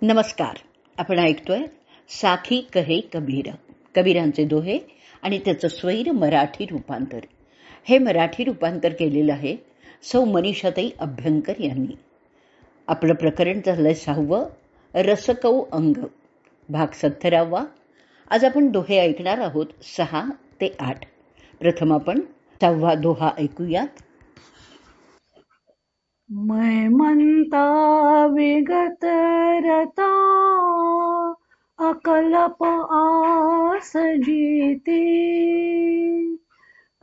नमस्कार. आपण ऐकतोय साखी कहे कबीर, कबीरांचे दोहे आणि त्याचं स्वैर मराठी रूपांतर. हे मराठी रूपांतर केलेलं आहे सौ मनीषाताई अभ्यंकर यांनी. आपलं प्रकरण झालंय 6वं, रसकौ अंग, भाग 17वा. आज आपण दोहे ऐकणार आहोत 6 ते 8. प्रथम आपण 6वा दोहा ऐकूयात. मैं म्हणता विगत रता, अकल्प आस जीती.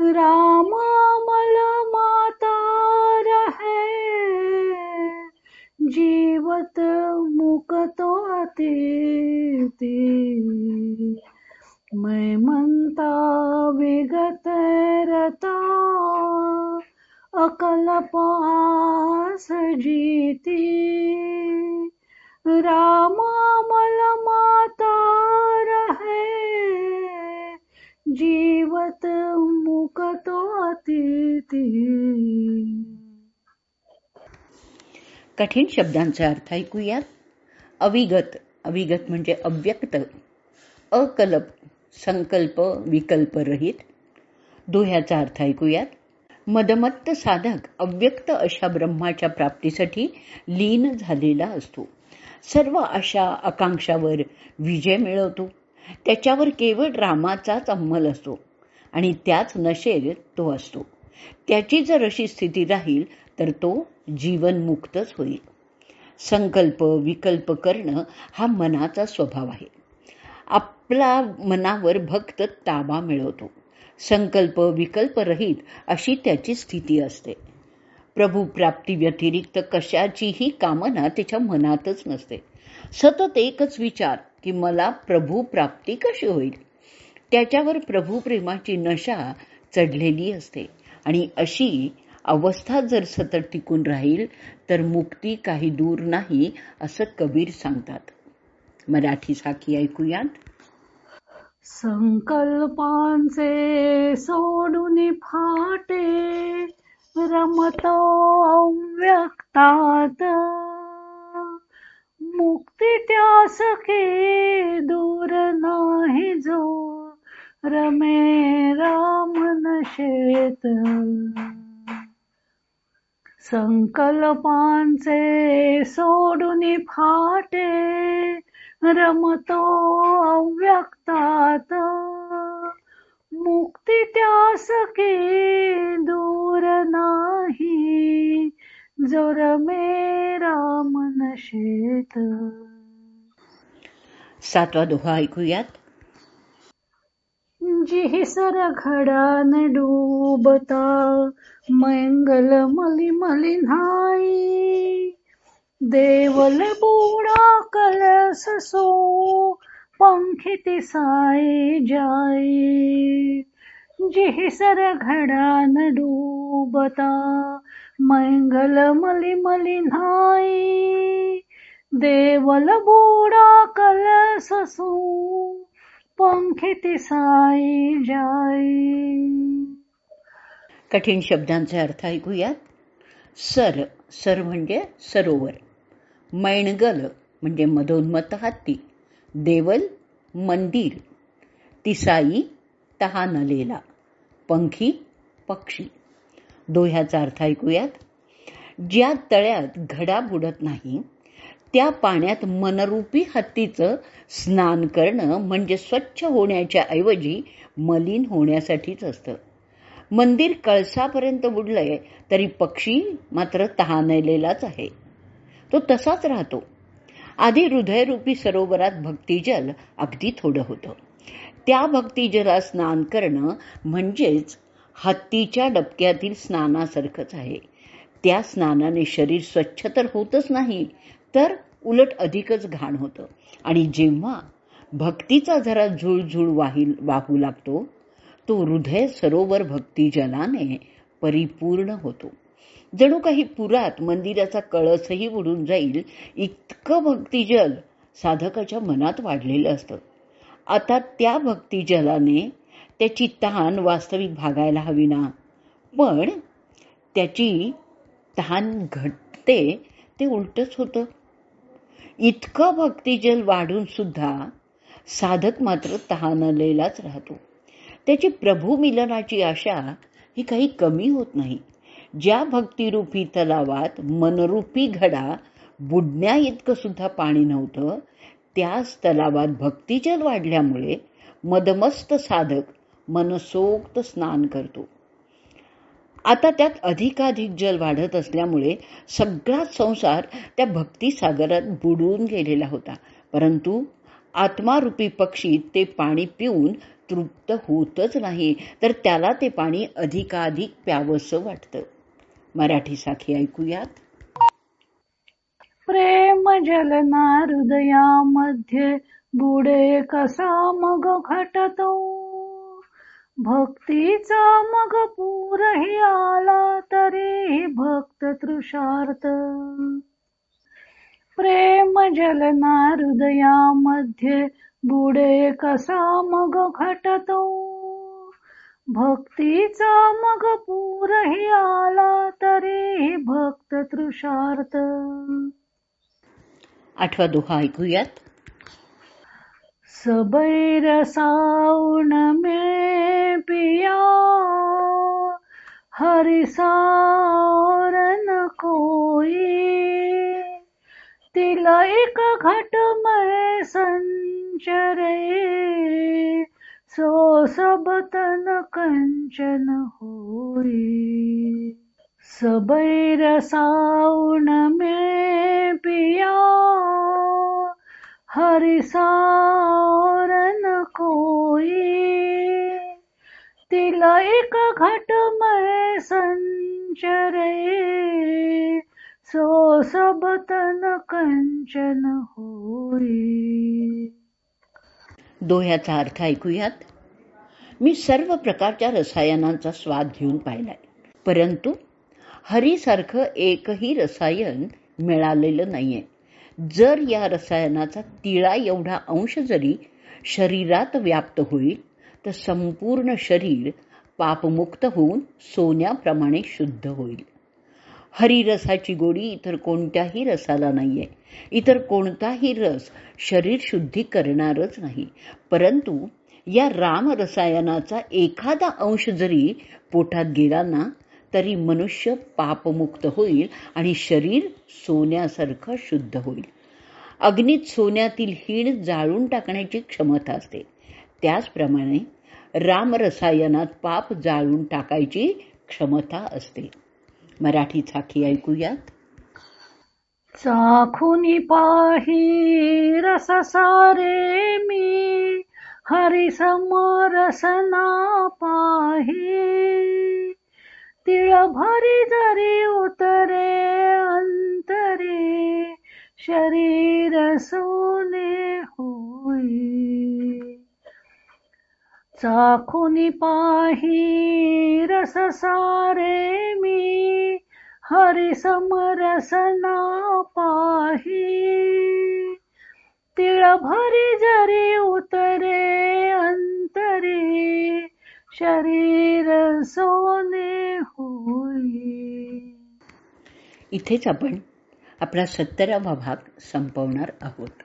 राम मल माता रहे, जीवत मुकतो अतिथि. मैं म्हणता विगत रता, अकल्प आस जीती. राम मल माता रहे, जीवत मुकतो अतिथि. कठीण शब्दांचा अर्थ ऐकूयात. अविगत, अविगत म्हणजे अव्यक्त. अकल्प, संकल्प विकल्प रहित. दोह्याचा अर्थ ऐकूयात. मदमत्त साधक अव्यक्त अशा ब्रह्माच्या प्राप्तीसाठी लीन झालेला असतो. सर्व आशा आकांक्षावर विजय मिळवतो. त्याच्यावर केवळ रामाचाच अंमल असतो आणि त्याच नशेत तो असतो. त्याची जर अशी स्थिती राहील तर तो जीवनमुक्तच होईल. संकल्प विकल्प करणं हा मनाचा स्वभाव आहे. आपला मनावर भक्त ताबा मिळवतो. संकल्प विकल्प रहित अशी त्याची स्थिती असते. प्रभू प्राप्ती व्यतिरिक्त कशाचीही कामना त्याच्या मनातच नसते. सतत एकच विचार की मला प्रभू प्राप्ती कशी होईल. त्याच्यावर प्रभू प्रेमाची नशा चढलेली असते आणि अशी अवस्था जर सतत टिकून राहील तर मुक्ती काही दूर नाही असं कबीर सांगतात. मराठी साखी ऐकूयात. संकल्पांचे सोडून फाटे, रमतो अव्यक्तात. मुक्ती त्यास की दूर नाही जो, रमे राम नशेत. संकल्पांचे सोडून फाटे, रमतो अव्यक्तात. मुक्ती त्यास की दूर नाही, जो रमे राम नशेत. 7वा दोहा ऐकूयात. जिहिसर घडान डूबता, मंगल मली मली न्हाई. देवल बुडा कलस सो, पंखिती साई जाई. जिहिसर घडान डूबता, मंगल मली मली न्हाई. देवल बुडा कलस सो, पंखिती साई जाई. कठीण शब्दांचे अर्थ ऐकूयात. सर, सर म्हणजे सरोवर. मैणगल म्हणजे मधोन्मत्त हत्ती. देवल मंदिर. तिसाई तहानलेला. पंखी पक्षी. दोह्याचा अर्थ ऐकूयात. ज्या तळ्यात घडा बुडत नाही त्या पाण्यात मनरूपी हत्तीचं स्नान करणं म्हणजे स्वच्छ होण्याच्या ऐवजी मलिन होण्यासाठीच असतं. मंदिर कळसापर्यंत बुडलंय तरी पक्षी मात्र तहानलेलाच आहे. तो तसाच राहतो. आधी हृदयरूपी सरोवरात भक्तिजल अगदी थोडं होतं. त्या भक्तिजलात स्नान करणं म्हणजेच हत्तीच्या डबक्यातील स्नानासारखंच आहे. त्या स्नानाने शरीर स्वच्छ तर होतच नाही तर उलट अधिकच घाण होतं आणि जेव्हा भक्तीचा जरा झुळझुळ वाहू लागतो तो हृदय सरोवर भक्तिजलाने परिपूर्ण होतो. जणू काही पुरात मंदिराचा कळसही बुडून जाईल इतकं भक्तिजल साधकाच्या मनात वाढलेलं असतं. आता त्या भक्तिजलाने त्याची तहान वास्तविक भागायला हवी ना, पण त्याची तहान घटते ते उलटच होतं. इतकं भक्तिजल वाढून सुद्धा साधक मात्र तहानलेलाच राहतो. त्याची प्रभू मिलनाची आशा ही काही कमी होत नाही. ज्या भक्तिरूपी तलावात मनरूपी घडा बुडण्या इतकं सुद्धा पाणी नव्हतं, त्याच तलावात भक्तिजल वाढल्यामुळे मदमस्त साधक मनसोक्त स्नान करतो. आता त्यात अधिकाधिक जल वाढत असल्यामुळे सगळाच संसार त्या भक्तिसागरात बुडून गेलेला होता. परंतु आत्मारूपी पक्षी ते पाणी पिऊन तृप्त होतच नाही, तर त्याला ते पाणी अधिकाधिक प्यावंसं वाटतं. मराठी साखी ऐकूयात. प्रेम जलना हृदयामध्ये बुडे कसा मग घटतो, भक्तीचा मग पूरही आला तरी भक्त तृषार्थ. प्रेम जलना हृदयामध्ये बुडे कसा मग घटतो, भक्तीचा मग पूरही आला तरी भक्त तृषार्थ. 8वा दोहा ऐकूयात. सबैर साउन में पिया हरि सार न कोई, तिला एक घट में संचरे, सो सब तन कंचन होई. सबैर साउन में पिया हरि सार न कोई, तिला एक घट में संचरे, सो सब तन कंचन होई. दोह्याचा अर्थ ऐकूयात. मी सर्व प्रकारच्या रसायनांचा स्वाद घेऊन पाहिलाय, परंतु हरीसारखं एकही रसायन मिळालेलं नाहीये. जर या रसायनाचा तिळा एवढा अंश जरी शरीरात व्याप्त होईल, तर संपूर्ण शरीर पापमुक्त होऊन सोन्याप्रमाणे शुद्ध होईल. हरिरसाची गोडी इतर कोणत्याही रसाला नाहीये. इतर कोणताही रस शरीर शुद्धी करणारच नाही, परंतु या राम रसायनाचा एखादा अंश जरी पोटात गेला ना, तरी मनुष्य पापमुक्त होईल आणि शरीर सोन्यासारखं शुद्ध होईल. अग्नीत सोन्यातील हीण जाळून टाकण्याची क्षमता असते, त्याचप्रमाणे रामरसायनात पाप जाळून टाकायची क्षमता असते. मराठी साखी ऐकूयात. चाखुनी पाही रस सारे मी, हरि समरसना पाही, तिळ भरी जरी उतरे अंतरे, शरीर सोने होई. चाखुनी पाही रस सारे मी, हरि समरसना पाही, तिळ भरी जरी उतरे अंतरे, शरीर सोने होई. इथेच आपण आपला 17वा भाग संपवणार आहोत.